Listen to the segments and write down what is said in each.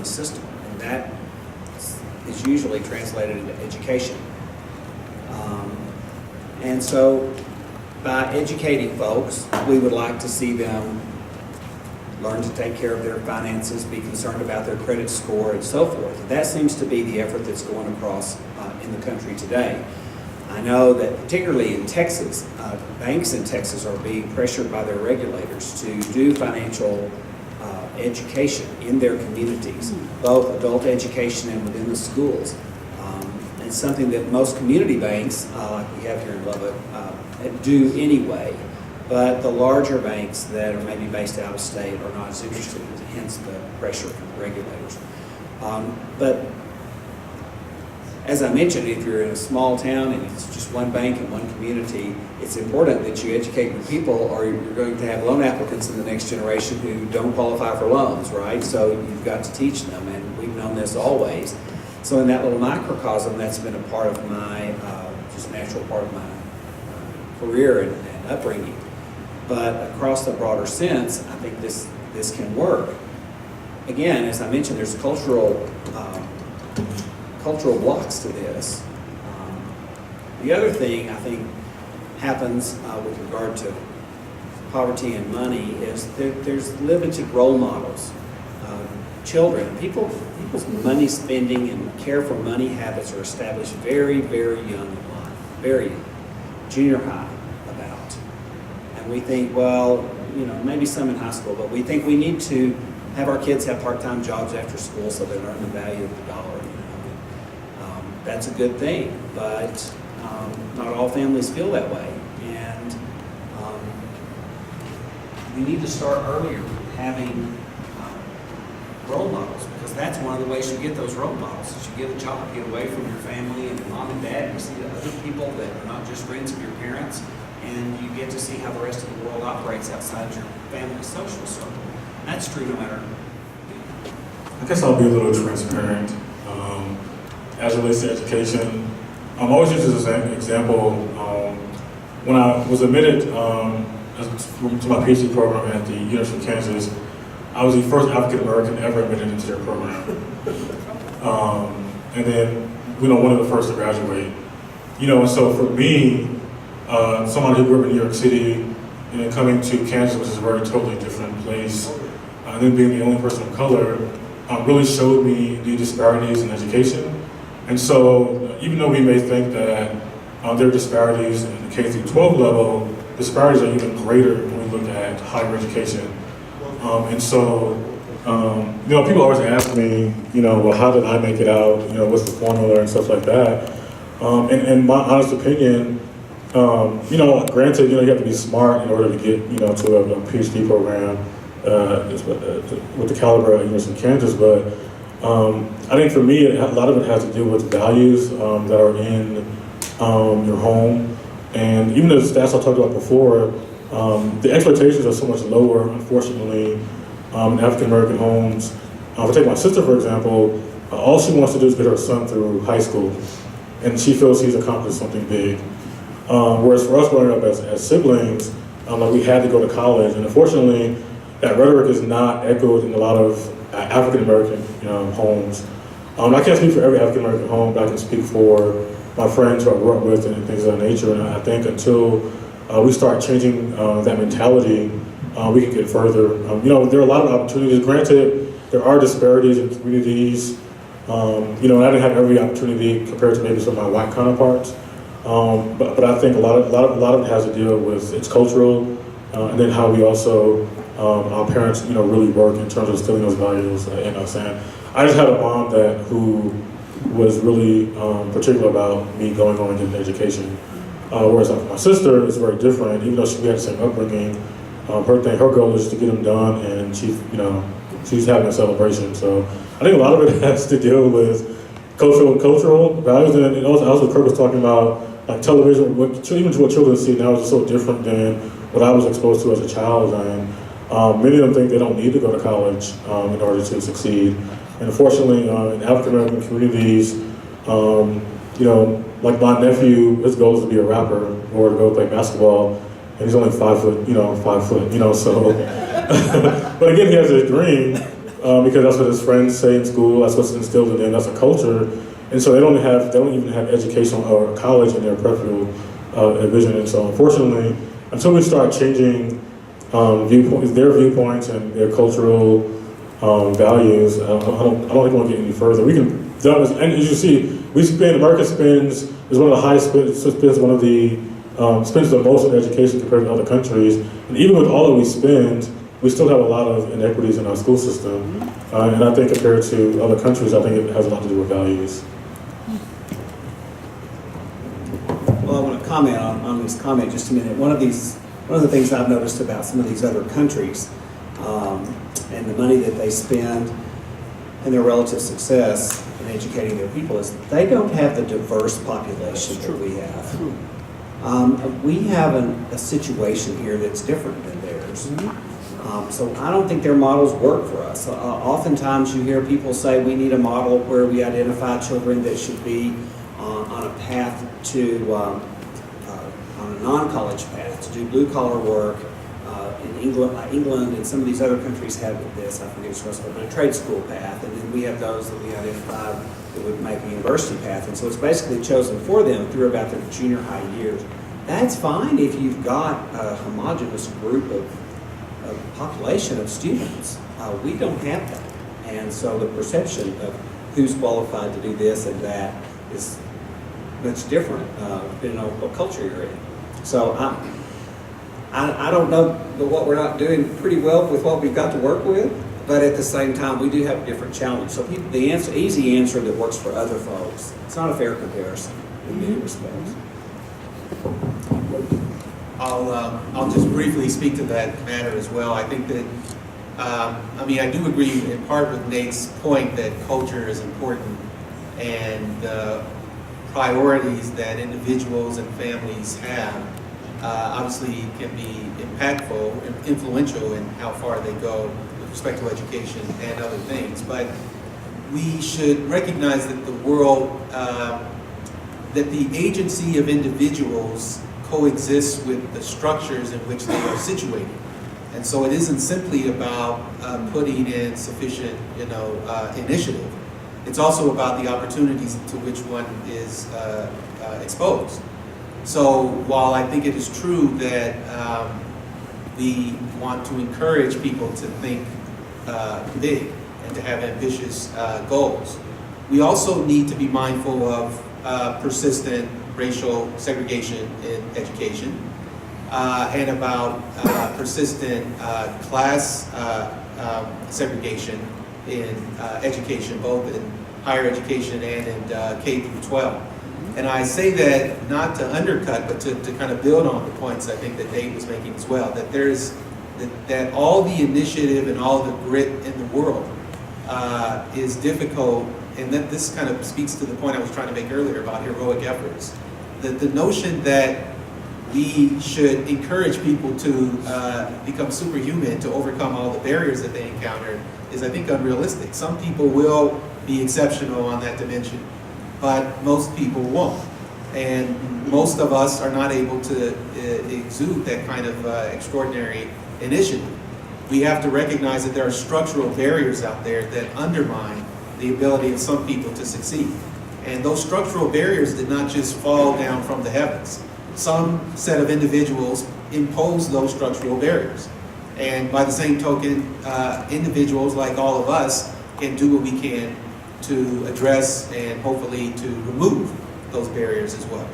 system, and that is usually translated into education. And so by educating folks, we would like to see them learn to take care of their finances, be concerned about their credit score, and so forth. That seems to be the effort that's going across in the country today. I know that particularly in Texas, banks in Texas are being pressured by their regulators to do financial education in their communities, both adult education and within the schools. It's something that most community banks, like we have here in Lubbock, do anyway. But the larger banks that are maybe based out of state are not as interested, hence the pressure from the regulators. But as I mentioned, if you're in a small town and it's just one bank in one community, it's important that you educate your people, or you're going to have loan applicants in the next generation who don't qualify for loans, right? So you've got to teach them, and we've known this always. So in that little microcosm, that's been a part of my, just natural part of my career and upbringing. But across the broader sense, I think this can work. Again, as I mentioned, there's cultural blocks to this. The other thing I think happens with regard to poverty and money is there's limited role models. Children, people's money spending and care for money habits are established very, very young in life, very young, junior high about. And we think, well, maybe some in high school, but we think we need to have our kids have part-time jobs after school so they learn the value of the dollar. That's a good thing, but not all families feel that way. And we need to start earlier having role models, because that's one of the ways you get those role models, is you get a job, get away from your family and mom and dad, you see the other people that are not just friends of your parents, and you get to see how the rest of the world operates outside your family's social circle. That's true no matter. I guess I'll be a little transparent. As it relates to education, I'm always used as an example. When I was admitted to my PhD program at the University of Kansas, I was the first African American ever admitted into their program. And then, one of the first to graduate. And so for me, someone who grew up in New York City and then coming to Kansas, which is a very totally different place, and then being the only person of color, really showed me the disparities in education. And so, even though we may think that there are disparities in the K-12 level, disparities are even greater when we look at higher education. And so, people always ask me, well, how did I make it out? What's the formula and stuff like that? And my honest opinion, granted, you have to be smart in order to get, to a PhD program with the caliber at University of Kansas, but I think for me, a lot of it has to do with values that are in your home. And even the stats I talked about before, the expectations are so much lower, unfortunately, in African-American homes. If I take my sister, for example, all she wants to do is get her son through high school, and she feels he's accomplished something big. Whereas for us growing up as siblings, we had to go to college, and unfortunately, that rhetoric is not echoed in a lot of African-American homes. I can't speak for every African-American home, but I can speak for my friends who I grew up with and things of that nature. And I think until we start changing that mentality, we can get further. There are a lot of opportunities. Granted, there are disparities in communities. I didn't have every opportunity compared to maybe some of my white counterparts. But I think a lot of it has to deal with it's cultural, and then how we also our parents really work in terms of instilling those values in us. And I just had a mom who was really particular about me going on and getting an education. Whereas my sister is very different. Even though we had the same upbringing, her goal is to get them done, and she's having a celebration. So I think a lot of it has to deal with cultural values, and also Kirk was talking about like television. Even what children see now is so different than what I was exposed to as a child, and many of them think they don't need to go to college in order to succeed. And unfortunately, in African American communities, like my nephew, his goal is to be a rapper or to go play basketball, and he's only 5 foot, 5 foot, so. But again, he has a dream. because that's what his friends say in school. That's what's instilled in them. That's a culture, and so they don't even have education or college in their peripheral vision. And so, unfortunately, until we start changing their viewpoints and their cultural values, I don't think we'll get any further. We can, and as you see, America spends is one of the highest spends one of the spends the most on education compared to other countries. And even with all that we spend, we still have a lot of inequities in our school system. And I think compared to other countries, I think it has a lot to do with values. Well, I want to comment on this comment just a minute. One of the things I've noticed about some of these other countries and the money that they spend and their relative success in educating their people is they don't have the diverse population that we have. We have a situation here that's different than theirs. So I don't think their models work for us. Oftentimes you hear people say we need a model where we identify children that should be on a path to, on a non-college path, to do blue-collar work. In England and some of these other countries have this, I forget what's called, but a trade school path, and then we have those that we identify that would make a university path. And so it's basically chosen for them through about their junior high years. That's fine if you've got a homogeneous group of population of students. We don't have that. And so the perception of who's qualified to do this and that is much different depending on what culture you're in. So I don't know what we're not doing pretty well with what we've got to work with, but at the same time, we do have a different challenge. So the easy answer that works for other folks, it's not a fair comparison in many respects. I'll just briefly speak to that matter as well. I think that, I do agree in part with Nate's point that culture is important, and the priorities that individuals and families have obviously can be impactful and influential in how far they go with respect to education and other things. But we should recognize that the world, that the agency of individuals coexists with the structures in which they are situated. And so it isn't simply about putting in sufficient, initiative. It's also about the opportunities to which one is exposed. So while I think it is true that we want to encourage people to think big and to have ambitious goals, we also need to be mindful of persistent racial segregation in education and about persistent class segregation in education, both in higher education and in K through 12. And I say that not to undercut, but to kind of build on the points I think that Dave was making as well, that there's that all the initiative and all the grit in the world is difficult, and that this kind of speaks to the point I was trying to make earlier about heroic efforts. The notion that we should encourage people to become superhuman, to overcome all the barriers that they encounter, is I think unrealistic. Some people will be exceptional on that dimension, but most people won't. And most of us are not able to exude that kind of extraordinary initiative. We have to recognize that there are structural barriers out there that undermine the ability of some people to succeed. And those structural barriers did not just fall down from the heavens. Some set of individuals impose those structural barriers. And by the same token, individuals like all of us can do what we can to address and hopefully to remove those barriers as well.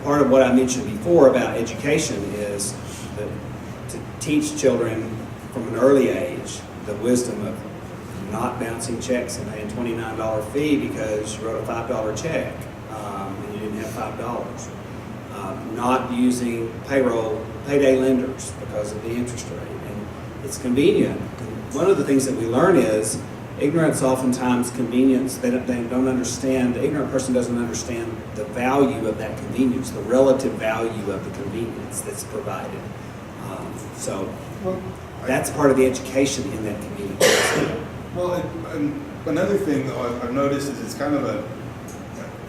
Part of what I mentioned before about education is that to teach children from an early age the wisdom of not bouncing checks and paying $29 fee because you wrote a $5 check and you didn't have $5. Not using payday lenders because of the interest rate. And it's convenient. And one of the things that we learn is ignorance, oftentimes convenience, they don't understand, the ignorant person doesn't understand the value of that convenience, the relative value of the convenience that's provided. That's part of the education in that convenience. Well, another thing though I've noticed is it's kind of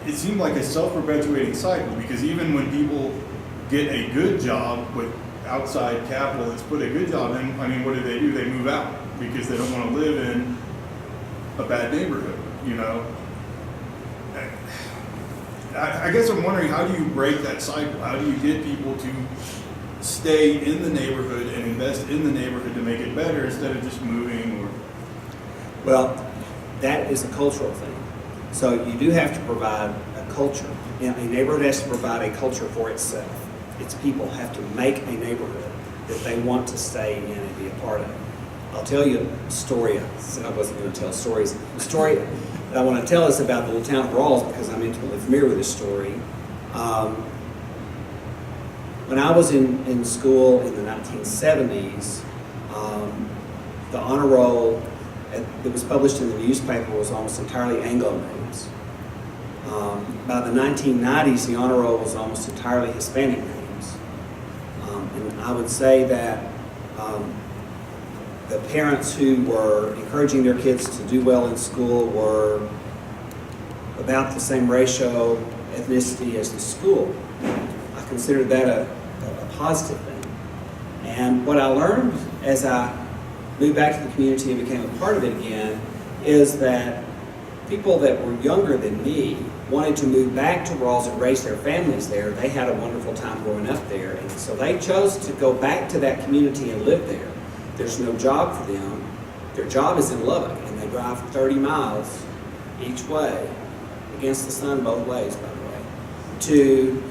it seemed like a self-perpetuating cycle, because even when people get a good job with outside capital that's put a good job in, what do? They move out. because they don't want to live in a bad neighborhood, you know? I guess I'm wondering, how do you break that cycle? How do you get people to stay in the neighborhood and invest in the neighborhood to make it better instead of just moving or? Well, that is a cultural thing. So you do have to provide a culture. You know, a neighborhood has to provide a culture for itself. Its people have to make a neighborhood that they want to stay in and be a part of. I'll tell you a story. I said I wasn't going to tell stories. The story that I want to tell is about the little town of Rawls, because I'm intimately familiar with this story. When I was in school in the 1970s, the honor roll that was published in the newspaper was almost entirely Anglo names. By the 1990s, the honor roll was almost entirely Hispanic names. And I would say that the parents who were encouraging their kids to do well in school were about the same ratio ethnicity as the school. I considered that a positive thing. And what I learned as I moved back to the community and became a part of it again is that people that were younger than me wanted to move back to Rawls and raise their families there. They had a wonderful time growing up there, and so they chose to go back to that community and live there. There's no job for them. Their job is in Lubbock, and they drive 30 miles each way, against the sun both ways, by the way, to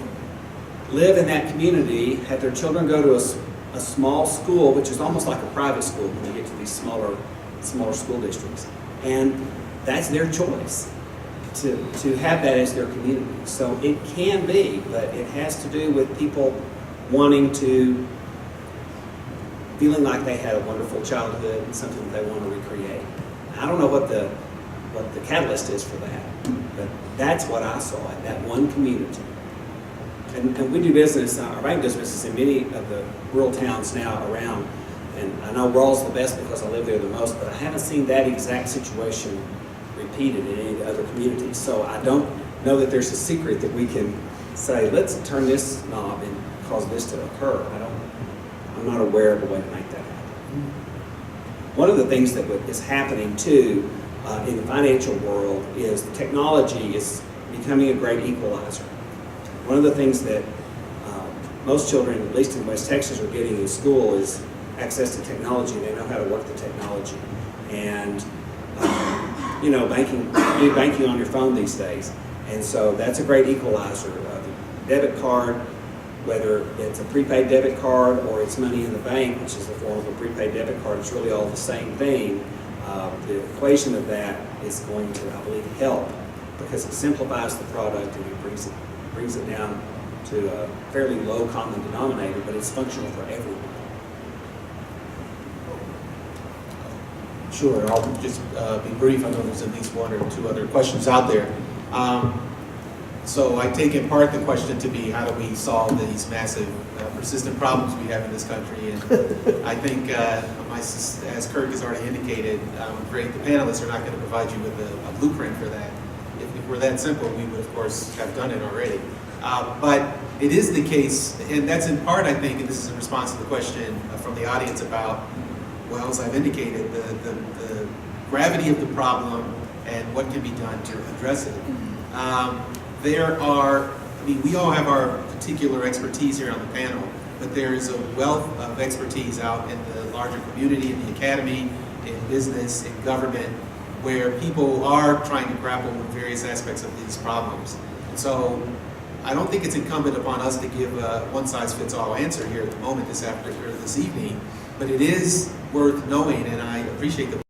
live in that community, have their children go to a small school, which is almost like a private school when you get to these smaller school districts. And that's their choice, to have that as their community. So it can be, but it has to do with people wanting to, feeling like they had a wonderful childhood and something that they want to recreate. I don't know what the catalyst is for that, but that's what I saw in that one community. And we do business, our bank does business in many of the rural towns now around, and I know Rawls the best because I live there the most, but I haven't seen that exact situation repeated in any of the other communities. So I don't know that there's a secret that we can say, let's turn this knob and cause this to occur. I'm not aware of a way to make that happen. One of the things that is happening too in the financial world is technology is becoming a great equalizer. One of the things that most children, at least in West Texas, are getting in school is access to technology. They know how to work the technology. And, you know, do banking on your phone these days. And so that's a great equalizer. The debit card, whether it's a prepaid debit card or it's money in the bank, which is the form of a prepaid debit card, it's really all the same thing. The equation of that is going to, I believe, help because it simplifies the product and it brings it down to a fairly low common denominator, but it's functional for everyone. Sure, I'll just be brief. I know there's at least one or two other questions out there. So I take in part the question to be, how do we solve these massive, persistent problems we have in this country? And I think, as Kirk has already indicated, I'm afraid the panelists are not going to provide you with a blueprint for that. If it were that simple, we would, of course, have done it already. But it is the case, and that's in part, I think, and this is in response to the question from the audience about, well, as I've indicated, the gravity of the problem and what can be done to address it. We all have our particular expertise here on the panel, but there is a wealth of expertise out in the larger community, in the academy, in business, in government, where people are trying to grapple with various aspects of these problems. And so I don't think it's incumbent upon us to give a one-size-fits-all answer here at the moment this evening, but it is worth knowing, and I appreciate the